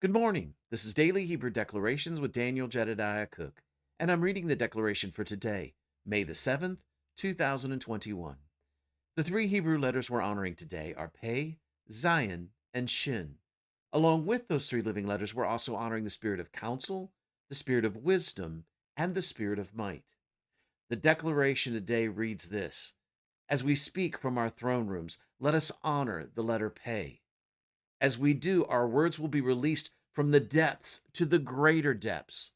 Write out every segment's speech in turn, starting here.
Good morning. This is Daily Hebrew Declarations with Daniel Jedediah Cook, and I'm reading the declaration for today, May the 7th, 2021. The three Hebrew letters we're honoring today are Pei, Zion, and Shin. Along with those three living letters, we're also honoring the spirit of counsel, the spirit of wisdom, and the spirit of might. The declaration today reads this: As we speak from our throne rooms, let us honor the letter Pei. As we do, our words will be released from the depths to the greater depths.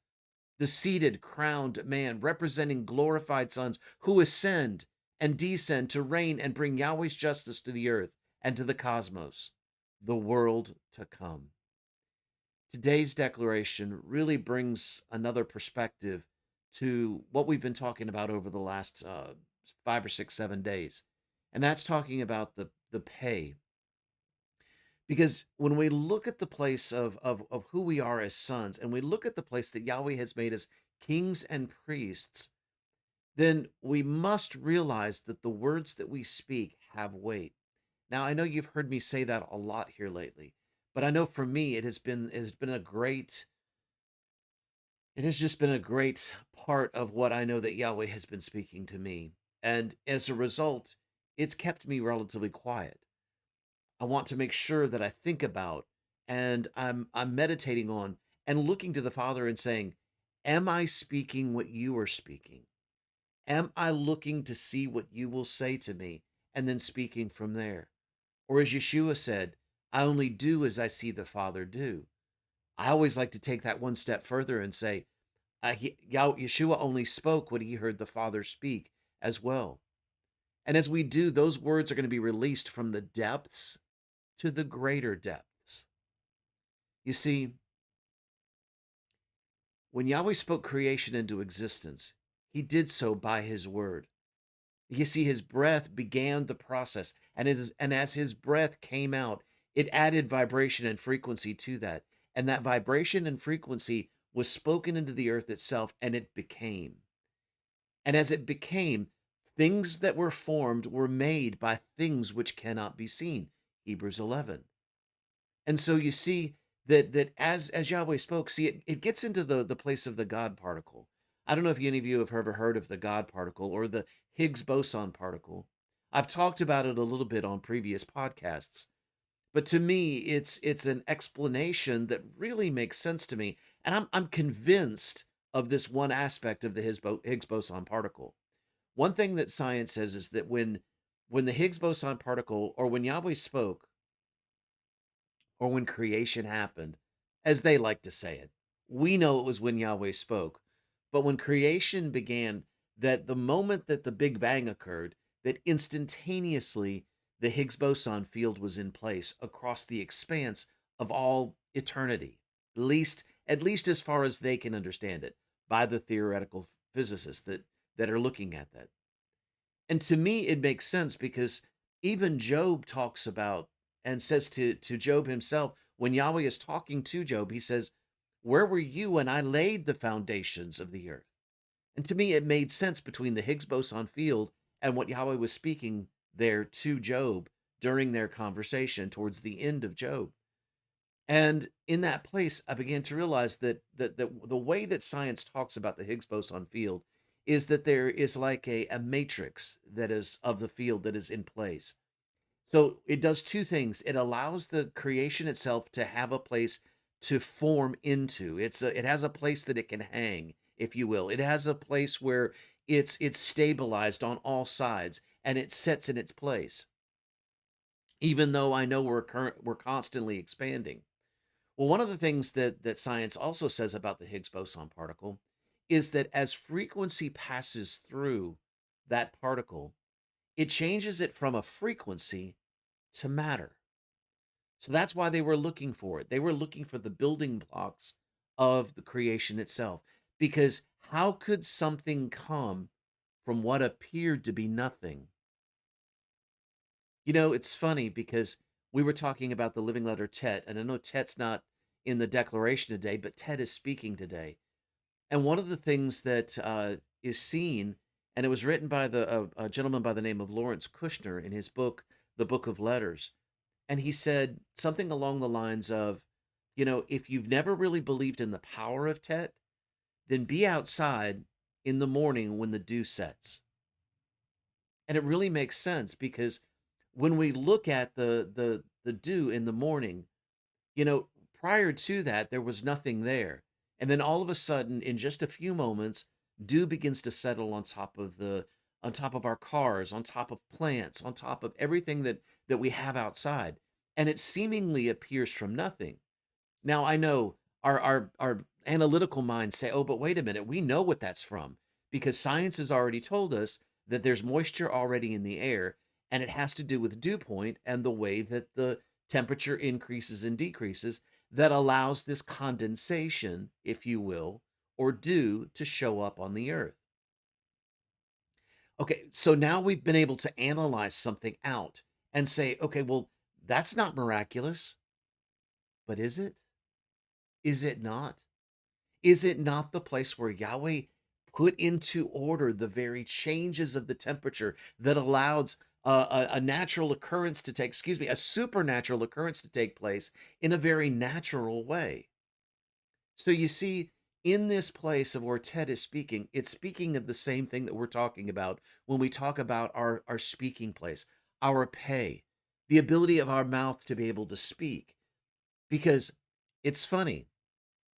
The seated, crowned man representing glorified sons who ascend and descend to reign and bring Yahweh's justice to the earth and to the cosmos, the world to come. Today's declaration really brings another perspective to what we've been talking about over the last 5 or 6, 7 days. And that's talking about the pay. Because when we look at the place of who we are as sons, and we look at the place that Yahweh has made us kings and priests, then we must realize that the words that we speak have weight. Now, I know you've heard me say that a lot here lately, but I know for me it has been a great it has just been a great part of what I know that Yahweh has been speaking to me. And as a result, it's kept me relatively quiet. I want to make sure that I think about and I'm meditating on and looking to the Father and saying, am I speaking what you are speaking? Am I looking to see what you will say to me and then speaking from there? Or as Yeshua said, I only do as I see the Father do. I always like to take that one step further and say, Yeshua only spoke what he heard the Father speak as well. And as we do, those words are going to be released from the depths to the greater depths. You see, when Yahweh spoke creation into existence, he did so by his word. You see, his breath began the process, and as his breath came out, it added vibration and frequency to that. And that vibration and frequency was spoken into the earth itself, and it became. And as it became, things that were formed were made by things which cannot be seen. Hebrews 11. And so you see that as Yahweh spoke, see it gets into the place of the God particle. I don't know if any of you have ever heard of the God particle or the Higgs boson particle. I've talked about it a little bit on previous podcasts, but to me, it's an explanation that really makes sense to me, and I'm convinced of this one aspect of the Higgs boson particle. One thing that science says is that when the Higgs boson particle, or when Yahweh spoke, or when creation happened, as they like to say it. We know it was when Yahweh spoke. But when creation began, that the moment that the Big Bang occurred, that instantaneously the Higgs boson field was in place across the expanse of all eternity, at least as far as they can understand it, by the theoretical physicists that are looking at that. And to me, it makes sense because even Job talks about and says to Job himself, when Yahweh is talking to Job, he says, where were you when I laid the foundations of the earth? And to me, it made sense between the Higgs boson field and what Yahweh was speaking there to Job during their conversation towards the end of Job. And in that place, I began to realize that the way that science talks about the Higgs boson field is that there is like a matrix that is of the field that is in place. So it does two things. It allows the creation itself to have a place to form into. It has a place that it can hang, if you will. It has a place where it's stabilized on all sides and it sets in its place. Even though I know we're constantly expanding. Well, one of the things that science also says about the Higgs boson particle is that as frequency passes through that particle, it changes it from a frequency to matter. So that's why they were looking for it. They were looking for the building blocks of the creation itself. Because how could something come from what appeared to be nothing? You know, it's funny because we were talking about the living letter Tet, and I know Tet's not in the declaration today, but Tet is speaking today. And one of the things that is seen, and it was written by a gentleman by the name of Lawrence Kushner in his book, The Book of Letters, and he said something along the lines of, If you've never really believed in the power of Tet, then be outside in the morning when the dew sets. And it really makes sense because when we look at the dew in the morning, you know, prior to that there was nothing there. And then all of a sudden in just a few moments, dew begins to settle on top of our cars, on top of plants, on top of everything that we have outside. And it seemingly appears from nothing. Now I know our analytical minds say, "Oh, but wait a minute, we know what that's from because science has already told us that there's moisture already in the air, and it has to do with dew point and the way that the temperature increases and decreases that allows this condensation, if you will, or dew to show up on the earth." Okay, so now we've been able to analyze something out and say, "Okay, well, that's not miraculous, but is it? Is it not?" Is it not the place where Yahweh put into order the very changes of the temperature that allows a natural occurrence to take, excuse me, a supernatural occurrence to take place in a very natural way? So you see, in this place of where Ted is speaking, it's speaking of the same thing that we're talking about when we talk about our speaking place, our pay, the ability of our mouth to be able to speak. Because it's funny,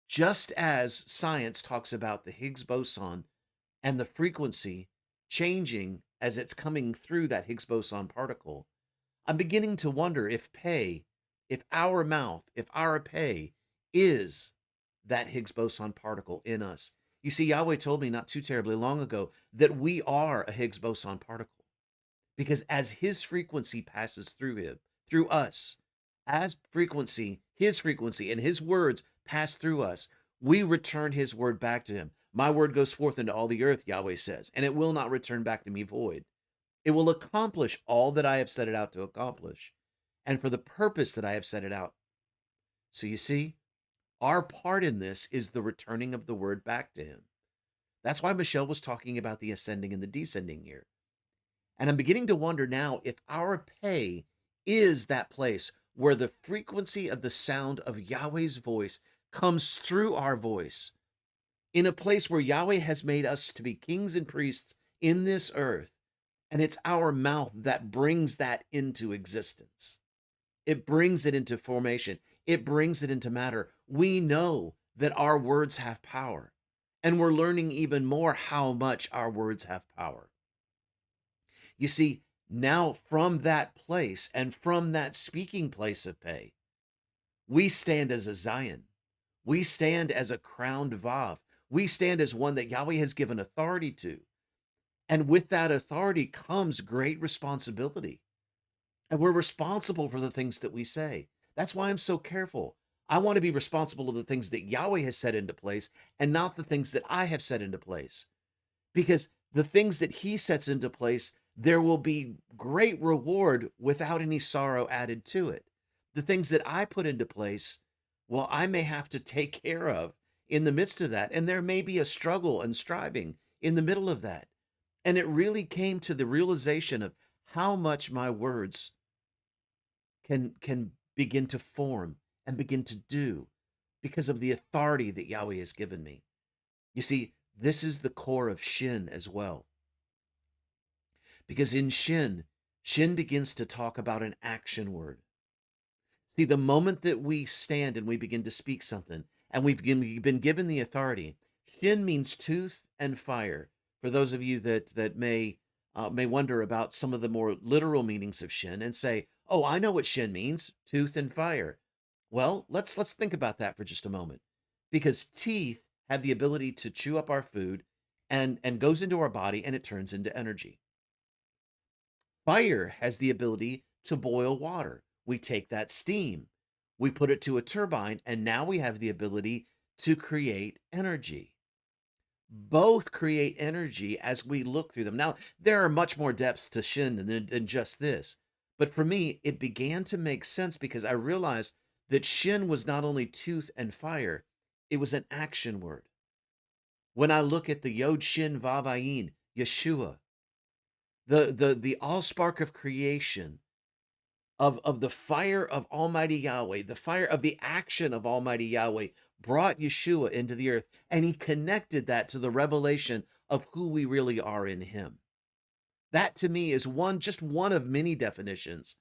just as science talks about the Higgs boson and the frequency changing as it's coming through that Higgs boson particle, I'm beginning to wonder if our mouth, if our pay is that Higgs boson particle in us. You see, Yahweh told me not too terribly long ago that we are a Higgs boson particle because as his frequency passes through him, through us, as his frequency and his words pass through us, we return his word back to him. My word goes forth into all the earth, Yahweh says, and it will not return back to me void. It will accomplish all that I have set it out to accomplish and for the purpose that I have set it out. So you see, our part in this is the returning of the word back to him. That's why Michelle was talking about the ascending and the descending here. And I'm beginning to wonder now if our pay is that place where the frequency of the sound of Yahweh's voice comes through our voice, in a place where Yahweh has made us to be kings and priests in this earth. And it's our mouth that brings that into existence. It brings it into formation. It brings it into matter. We know that our words have power. And we're learning even more how much our words have power. You see, now from that place and from that speaking place of pay, we stand as a Zion. We stand as a crowned Vav. We stand as one that Yahweh has given authority to. And with that authority comes great responsibility. And we're responsible for the things that we say. That's why I'm so careful. I want to be responsible of the things that Yahweh has set into place and not the things that I have set into place. Because the things that he sets into place, there will be great reward without any sorrow added to it. The things that I put into place, well, I may have to take care of in the midst of that. And there may be a struggle and striving in the middle of that. And it really came to the realization of how much my words can begin to form and begin to do because of the authority that Yahweh has given me. You see, this is the core of Shin as well. Because in Shin, Shin begins to talk about an action word. See, the moment that we stand and we begin to speak something, and we've been given the authority, Shin means tooth and fire. For those of you that may wonder about some of the more literal meanings of Shin and say, "Oh, I know what Shin means, tooth and fire." Well, let's think about that for just a moment, because teeth have the ability to chew up our food and goes into our body and it turns into energy. Fire has the ability to boil water. We take that steam, we put it to a turbine, and now we have the ability to create energy. Both create energy as we look through them. Now, there are much more depths to Shin than just this. But for me, it began to make sense because I realized that Shin was not only tooth and fire, it was an action word. When I look at the Yod Shin Vav Ayin, Yeshua, the allspark of creation, of the fire of Almighty Yahweh, the fire of the action of Almighty Yahweh brought Yeshua into the earth, and he connected that to the revelation of who we really are in him. That to me is just one of many definitions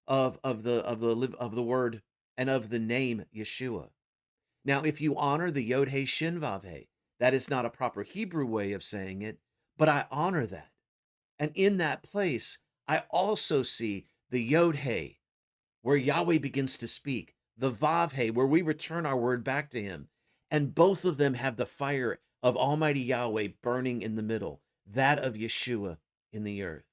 of the word and of the name Yeshua. Now, if you honor the Yod He Shin Vav He, that is not a proper Hebrew way of saying it, but I honor that. And in that place, I also see the Yod He, where Yahweh begins to speak, the Vav He, where we return our word back to him. And both of them have the fire of Almighty Yahweh burning in the middle, that of Yeshua in the earth.